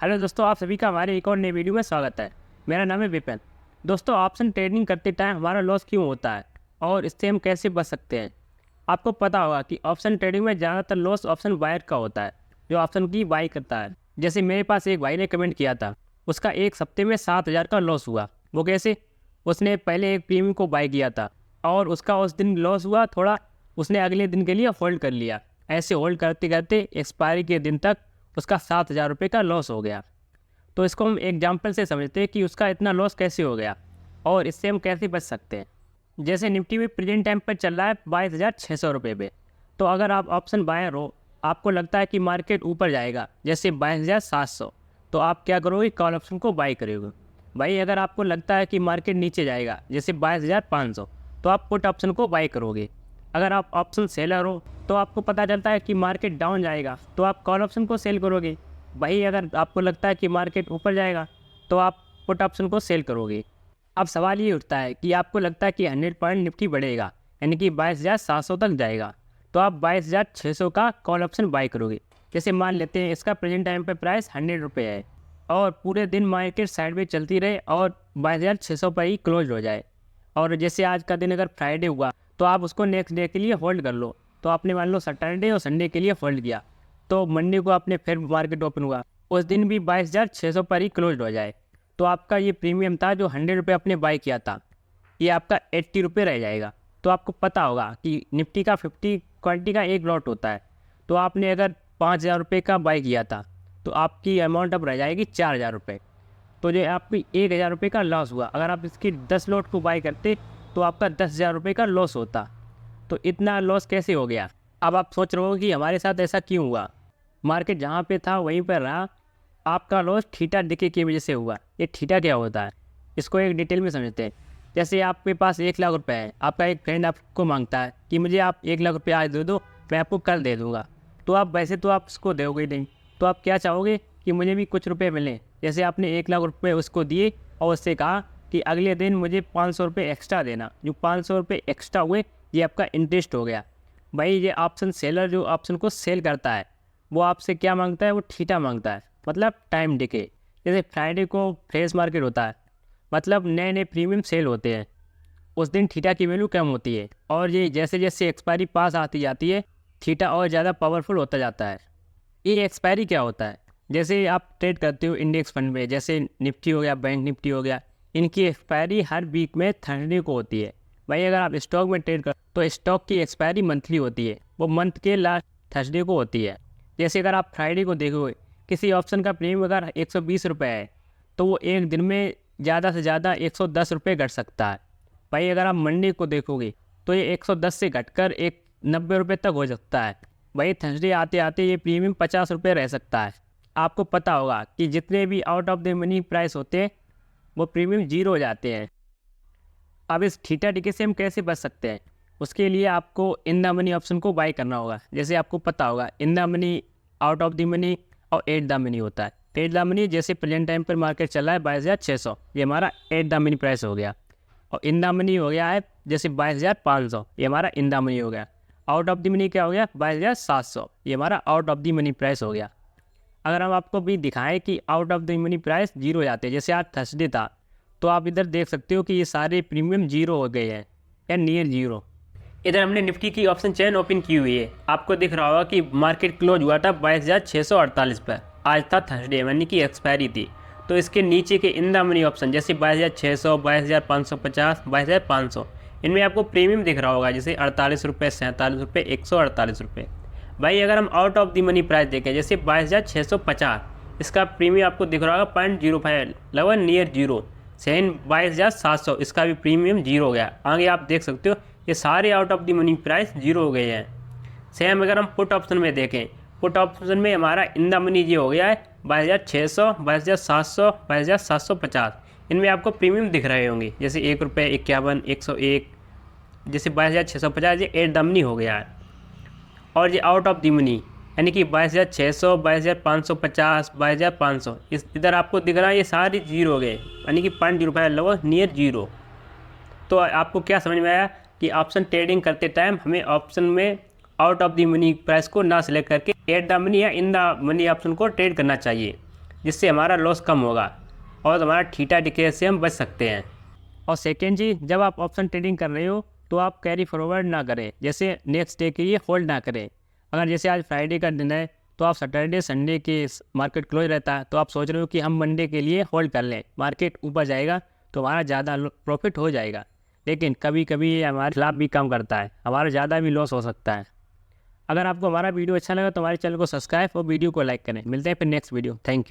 Hello दोस्तों, आप सभी का हमारे एक और नई वीडियो में स्वागत है। मेरा नाम है विपिन। दोस्तों, ऑप्शन ट्रेडिंग करते टाइम हमारा लॉस क्यों होता है और इससे हम कैसे बच सकते हैं। आपको पता होगा कि ऑप्शन ट्रेडिंग में ज़्यादातर लॉस ऑप्शन बायर का होता है, जो ऑप्शन की बाई करता है। जैसे मेरे पास एक भाई ने कमेंट किया था, उसका एक हफ्ते में 7,000 का लॉस हुआ। वो कैसे? उसने पहले एक प्रीमियम को बाई किया था और उसका उस दिन लॉस हुआ थोड़ा, उसने अगले दिन के लिए होल्ड कर लिया। ऐसे होल्ड करते करते एक्सपायरी के दिन तक उसका 7,000 रुपये का लॉस हो गया। तो इसको हम एग्जाम्पल से समझते हैं कि उसका इतना लॉस कैसे हो गया और इससे हम कैसे बच सकते हैं। जैसे निफ्टी में प्रेजेंट टाइम पर चल रहा है 22,600 रुपये पे। तो अगर आप ऑप्शन बायर हो, आपको लगता है कि मार्केट ऊपर जाएगा जैसे 22,700, तो आप क्या करोगे? कॉल ऑप्शन को बाई करोगे। भाई अगर आपको लगता है कि मार्केट नीचे जाएगा जैसे 22,500, तो आप पुट ऑप्शन को बाई करोगे। अगर आप ऑप्शन सेलर हो तो आपको पता चलता है कि मार्केट डाउन जाएगा तो आप कॉल ऑप्शन को सेल करोगे। भाई अगर आपको लगता है कि मार्केट ऊपर जाएगा तो आप पुट ऑप्शन को सेल करोगे। अब सवाल ये उठता है कि आपको लगता है कि 100 पॉइंट निफ्टी बढ़ेगा, यानी कि 22,700 तक जाएगा, तो आप 22,600 का कॉल ऑप्शन बाई करोगे। जैसे मान लेते हैं इसका प्रेजेंट टाइम पे प्राइस 100 रुपये है और पूरे दिन मार्केट साइड में चलती रहे और 22,600 पर ही क्लोज हो जाए। और जैसे आज का दिन अगर फ्राइडे हुआ तो आप उसको नेक्स्ट डे के लिए होल्ड कर लो। तो आपने मान लो सैटरडे और संडे के लिए होल्ड किया, तो मंडे को आपने फिर मार्केट ओपन हुआ, उस दिन भी 22,600 पर ही क्लोज हो जाए, तो आपका ये प्रीमियम था जो 100 रुपये आपने बाई किया था, ये आपका 80 रुपये रह जाएगा। तो आपको पता होगा कि निफ्टी का 50 क्वांटिटी का एक लॉट होता है। तो आपने अगर 5,000 रुपये का बाई किया था तो आपकी अमाउंट अब रह जाएगी 4,000 रुपये। तो जो आपकी 1,000 रुपये का लॉस हुआ, अगर आप इसकी 10 लॉट को बाई करते तो आपका 10,000 रुपये का लॉस होता। तो इतना लॉस कैसे हो गया? अब आप सोच रहे हो कि हमारे साथ ऐसा क्यों हुआ, मार्केट जहाँ पे था वहीं पर रहा, आपका लॉस थीटा डिके की वजह से हुआ। ये थीटा क्या होता है, इसको एक डिटेल में समझते हैं। जैसे आपके पास 1,00,000 रुपये है, आपका एक फ्रेंड आपको मांगता है कि मुझे आप 1,00,000 रुपये आज दे दो, मैं आपको कल दे दूँगा। तो आप वैसे तो आप उसको दोगे नहीं, तो आप क्या चाहोगे कि मुझे भी कुछ रुपये मिलें। जैसे आपने 1,00,000 रुपये उसको दिए और उससे कहा कि अगले दिन मुझे 500 रुपये एक्स्ट्रा देना। जो 500 रुपये एक्स्ट्रा हुए ये आपका इंटरेस्ट हो गया। भाई ये ऑप्शन सेलर जो ऑप्शन को सेल करता है वो आपसे क्या मांगता है? वो थीटा मांगता है, मतलब टाइम डिके। जैसे फ्राइडे को फ्रेश मार्केट होता है, मतलब नए नए प्रीमियम सेल होते हैं, उस दिन थीटा की वैल्यू कम होती है और ये जैसे जैसे एक्सपायरी पास आती जाती है थीटा और ज़्यादा पावरफुल होता जाता है। ये एक्सपायरी क्या होता है? जैसे आप ट्रेड करते हो इंडेक्स फंड में, जैसे निफ्टी हो गया, बैंक निफ्टी हो गया, इनकी एक्सपायरी हर वीक में थर्सडे को होती है। भाई अगर आप स्टॉक में ट्रेड कर तो स्टॉक की एक्सपायरी मंथली होती है, वो मंथ के लास्ट थर्सडे को होती है। जैसे अगर आप फ्राइडे को देखोगे किसी ऑप्शन का प्रीमियम अगर 120 रुपये है तो वो एक दिन में ज़्यादा से ज़्यादा 110 रुपये घट सकता है। भाई अगर आप मंडे को देखोगे तो ये 110 से घटकर 90 रुपये तक हो सकता है। भाई थर्सडे आते आते ये प्रीमियम 50 रुपये रह सकता है। आपको पता होगा कि जितने भी out of the money price होते हैं वो प्रीमियम जीरो हो जाते हैं। अब इस थीटा डिके से हम कैसे बच सकते हैं? उसके लिए आपको इन द मनी ऑप्शन को बाय करना होगा। जैसे आपको पता होगा in the money, out of the money और एट द मनी होता है। एट द मनी जैसे प्रेजेंट टाइम पर मार्केट चल रहा है 22,600, ये हमारा एट द मनी प्राइस हो गया। और इन द मनी हो गया है जैसे 22,500, ये हमारा इन द मनी हो गया। आउट ऑफ द मनी क्या हो गया? 22,700, ये हमारा out of the money price हो गया। अगर हम आपको भी दिखाएं कि out of the money price zero हो जाते हैं, जैसे आज थर्सडे था, तो आप इधर देख सकते हो कि ये सारे प्रीमियम जीरो हो गए हैं या नियर जीरो। इधर हमने निफ्टी की ऑप्शन चेन ओपन की हुई है, आपको दिख रहा होगा कि मार्केट क्लोज हुआ था 22,648 पर, आज था थर्सडे यानी कि एक्सपायरी थी। तो इसके नीचे के इन द मनी ऑप्शन जैसे 22,600, 22,550, 22,500, इनमें आपको प्रीमियम दिख रहा होगा जैसे 48 रुपये, 47 रुपये, 148 रुपये। भाई अगर हम out of the money price देखें जैसे 22,650, इसका प्रीमियम आपको दिख रहा होगा 0.05, लगभग नियर जीरो। सेम 22,700, इसका भी प्रीमियम जीरो हो गया। आगे आप देख सकते हो ये सारे out of the money price zero हो गए हैं। सेम अगर हम पुट ऑप्शन में देखें, पुट ऑप्शन में हमारा इन द मनी ये हो गया है 22,600, 22,700, 22,750, इनमें आपको प्रीमियम दिख रहे होंगे जैसे 1 रुपये 51, 101, जैसे 22,650 ये एट द मनी हो गया है। और ये आउट ऑफ द मनी यानी कि 22,600, 22,550, 22,500, इस इधर आपको दिख रहा है ये सारे जीरो हो गए, यानी कि 0.05 लगभग नियर जीरो। तो आपको क्या समझ में आया कि ऑप्शन ट्रेडिंग करते टाइम हमें ऑप्शन में out of the money price को ना सिलेक्ट करके एट द मनी या इन द मनी ऑप्शन को ट्रेड करना चाहिए। जिससे हमारा लॉस कम होगा और हमारा थीटा डिके से हम बच सकते हैं। और सेकेंड जी, जब आप ऑप्शन ट्रेडिंग कर रहे हो तो आप कैरी फॉरवर्ड ना करें, जैसे नेक्स्ट डे के लिए होल्ड ना करें। अगर जैसे आज फ्राइडे का दिन है तो आप सैटरडे संडे के मार्केट क्लोज रहता है तो आप सोच रहे हो कि हम मंडे के लिए होल्ड कर लें, मार्केट ऊपर जाएगा तो हमारा ज़्यादा प्रॉफिट हो जाएगा। लेकिन कभी कभी ये हमारे खिलाफ भी काम करता है, हमारा ज़्यादा भी लॉस हो सकता है। अगर आपको हमारा वीडियो अच्छा लगा तो हमारे चैनल को सब्सक्राइब और वीडियो को लाइक करें। मिलते हैं फिर नेक्स्ट वीडियो। Thank you.